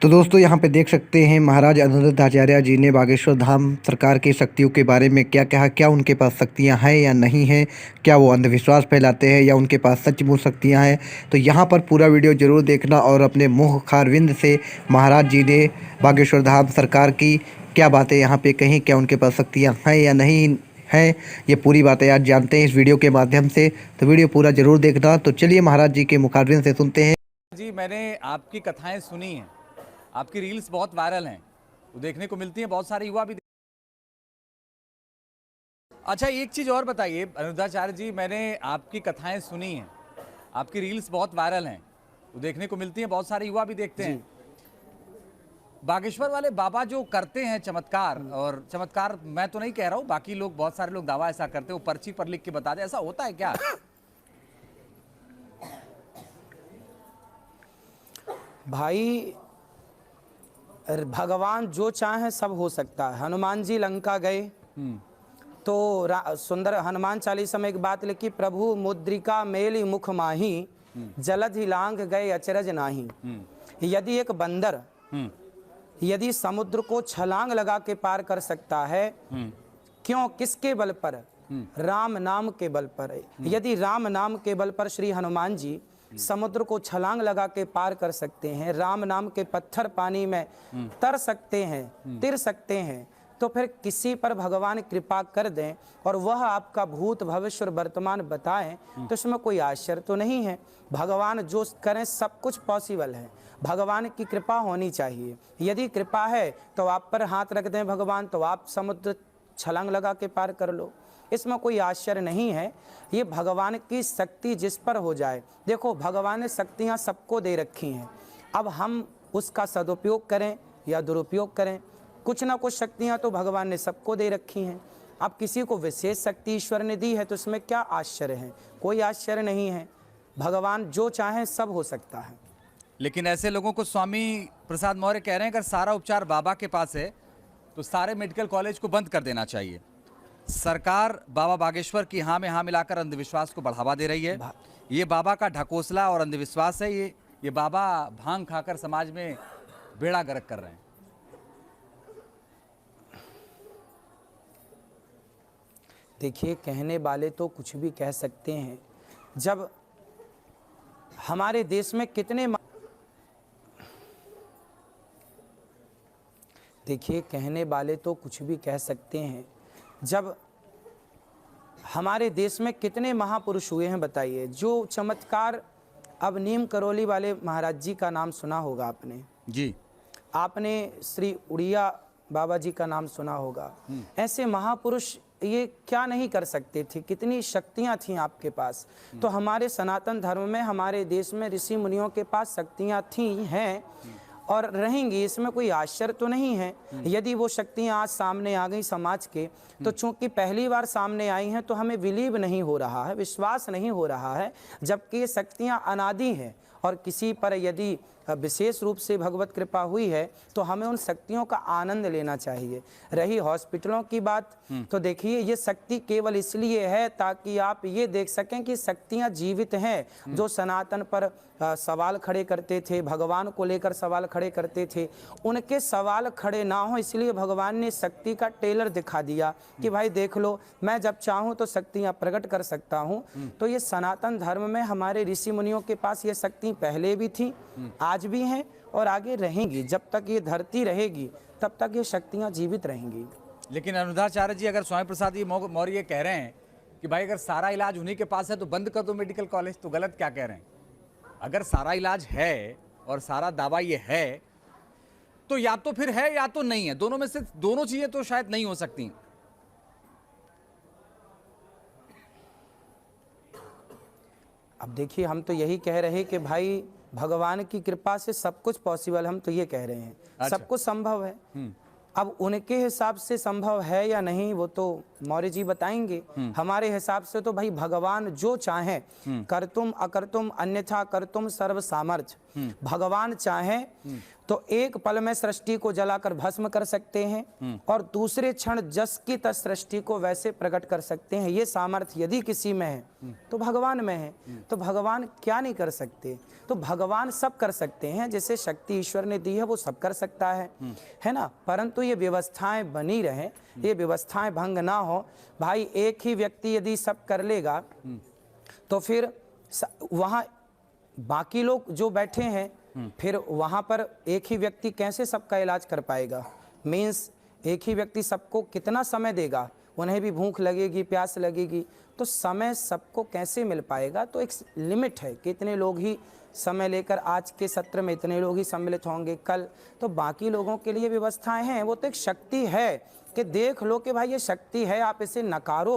तो दोस्तों यहाँ पे देख सकते हैं महाराज अनिरुद्धाचार्य जी ने बागेश्वर धाम सरकार की शक्तियों के बारे में क्या कहा। क्या उनके पास शक्तियाँ हैं या नहीं हैं, क्या वो अंधविश्वास फैलाते हैं या उनके पास सचमुच शक्तियाँ हैं। तो यहाँ पर पूरा वीडियो ज़रूर देखना और अपने मुँह खारविंद से महाराज जी ने बागेश्वर धाम सरकार की क्या बातें यहाँ पे कहीं, क्या उनके पास शक्तियाँ हैं या नहीं हैं, ये पूरी बातें आज जानते हैं इस वीडियो के माध्यम से। तो वीडियो पूरा ज़रूर देखना। तो चलिए महाराज जी के मुखारविंद से सुनते हैं। जी, मैंने आपकी कथाएं सुनी हैं, आपकी रील्स बहुत वायरल हैं, वो देखने को मिलती हैं, बहुत सारे युवा भी। अच्छा, एक चीज़ और बताइए अनिरुद्धाचार्य जी, मैंने आपकी कथाएं सुनी हैं, आपकी रील्स बहुत वायरल हैं, वो देखने को मिलती हैं, बहुत सारे युवा भी देखते हैं। बागेश्वर वाले बाबा जो करते हैं चमत्कार, और चमत्कार मैं तो नहीं कह रहा हूँ, बाकी लोग, बहुत सारे लोग दावा ऐसा करते हैं, वो पर्ची पर लिख के बता दे, ऐसा होता है क्या? भाई, भगवान जो चाहे सब हो सकता है। हनुमान जी लंका गए तो सुंदर हनुमान चालीसा में एक बात लिखी, प्रभु मुद्रिका मेली मुख माही, जलध ही लांग गए अचरज नाही। यदि एक बंदर यदि समुद्र को छलांग लगा के पार कर सकता है, क्यों, किसके बल पर? राम नाम के बल पर। यदि राम नाम के बल पर श्री हनुमान जी समुद्र को छलांग लगा के पार कर सकते हैं, राम नाम के पत्थर पानी में तर सकते हैं, तिर सकते हैं, तो फिर किसी पर भगवान कृपा कर दें और वह आपका भूत भविष्य और वर्तमान बताएं, तो इसमें कोई आश्चर्य तो नहीं है। भगवान जो करें सब कुछ पॉसिबल है, भगवान की कृपा होनी चाहिए। यदि कृपा है तो आप पर हाथ रख दें भगवान, तो आप समुद्र छलांग लगा के पार कर लो, इसमें कोई आश्चर्य नहीं है। ये भगवान की शक्ति जिस पर हो जाए। देखो, भगवान ने शक्तियाँ सबको दे रखी हैं, अब हम उसका सदुपयोग करें या दुरुपयोग करें। कुछ ना कुछ शक्तियाँ तो भगवान ने सबको दे रखी हैं। अब किसी को विशेष शक्ति ईश्वर ने दी है तो इसमें क्या आश्चर्य है? कोई आश्चर्य नहीं है। भगवान जो चाहे सब हो सकता है। लेकिन ऐसे लोगों को स्वामी प्रसाद मौर्य कह रहे हैं, अगर सारा उपचार बाबा के पास है तो सारे मेडिकल कॉलेज को बंद कर देना चाहिए। सरकार बाबा बागेश्वर की हाँ में हाँ मिलाकर अंधविश्वास को बढ़ावा दे रही है। ये बाबा का ढकोसला और अंधविश्वास है। ये बाबा भांग खाकर समाज में बेड़ा गर्क कर रहे हैं। देखिए, कहने वाले तो कुछ भी कह सकते हैं। जब हमारे देश में देखिए, कहने वाले तो कुछ भी कह सकते हैं। जब हमारे देश में कितने महापुरुष हुए हैं बताइए, जो चमत्कार। अब नीम करौली वाले महाराज जी का नाम सुना होगा आपने जी, आपने श्री उड़िया बाबा जी का नाम सुना होगा। ऐसे महापुरुष ये क्या नहीं कर सकते थे? कितनी शक्तियां थीं आपके पास। तो हमारे सनातन धर्म में, हमारे देश में ऋषि मुनियों के पास शक्तियां थी, हैं और रहेंगी, इसमें कोई आश्चर्य तो नहीं है। यदि वो शक्तियां आज सामने आ गई समाज के, तो चूंकि पहली बार सामने आई हैं तो हमें बिलीव नहीं हो रहा है, विश्वास नहीं हो रहा है, जबकि ये शक्तियां अनादि हैं। और किसी पर यदि विशेष रूप से भगवत कृपा हुई है तो हमें उन शक्तियों का आनंद लेना चाहिए। रही हॉस्पिटलों की बात, तो देखिए, ये शक्ति केवल इसलिए है ताकि आप ये देख सकें कि शक्तियां जीवित हैं। जो सनातन पर सवाल खड़े करते थे, भगवान को लेकर सवाल खड़े करते थे, उनके सवाल खड़े ना हो, इसलिए भगवान ने शक्ति का टेलर दिखा दिया कि भाई देख लो, मैं जब चाहूँ तो शक्तियाँ प्रकट कर सकता हूँ। तो ये सनातन धर्म में हमारे ऋषि मुनियों के पास ये शक्ति पहले भी थी, आज भी हैं और आगे रहेंगी। जब तक ये धरती रहेगी तब तक ये शक्तियाँ जीवित रहेंगी। लेकिन अनिरुद्धाचार्य जी, अगर स्वामी प्रसाद जी मौर्य कह रहे हैं कि भाई अगर सारा इलाज उन्हीं के पास है तो बंद कर दो मेडिकल कॉलेज, तो गलत क्या कह रहे हैं? अगर सारा इलाज है और सारा दावा ये है, तो या तो फिर है या तो नहीं है। दोनों में से दोनों चीजें तो शायद नहीं हो सकती। अब देखिए, हम तो यही कह रहे हैं कि भाई भगवान की कृपा से सब कुछ पॉसिबल, हम तो ये कह रहे हैं। अच्छा। सब कुछ संभव है। अब उनके हिसाब से संभव है या नहीं वो तो मौर्य जी बताएंगे। हमारे हिसाब से तो भाई भगवान जो चाहे, कर्तुम अकर्तुम अन्यथा कर्तुम सर्व सामर्थ्य। भगवान चाहें तो एक पल में सृष्टि को जलाकर भस्म कर सकते हैं और दूसरे क्षण जस की तस सृष्टि को वैसे प्रकट कर सकते हैं। ये सामर्थ्य यदि किसी में है तो भगवान में है। तो भगवान क्या नहीं कर सकते? तो भगवान सब कर सकते हैं, जैसे शक्ति ईश्वर ने दी है वो सब कर सकता है ना। परंतु ये व्यवस्थाएं बनी रहे, ये व्यवस्थाएं भंग ना हो। भाई एक ही व्यक्ति यदि सब कर लेगा तो फिर वहाँ बाकी लोग जो बैठे हैं फिर वहाँ पर एक ही व्यक्ति कैसे सबका इलाज कर पाएगा? मीन्स एक ही व्यक्ति सबको कितना समय देगा? उन्हें भी भूख लगेगी, प्यास लगेगी, तो समय सबको कैसे मिल पाएगा? तो एक लिमिट है कि इतने लोग ही समय लेकर, आज के सत्र में इतने लोग ही सम्मिलित होंगे, कल तो बाकी लोगों के लिए व्यवस्थाएं हैं। वो तो एक शक्ति है कि देख लो कि भाई ये शक्ति है, आप इसे नकारो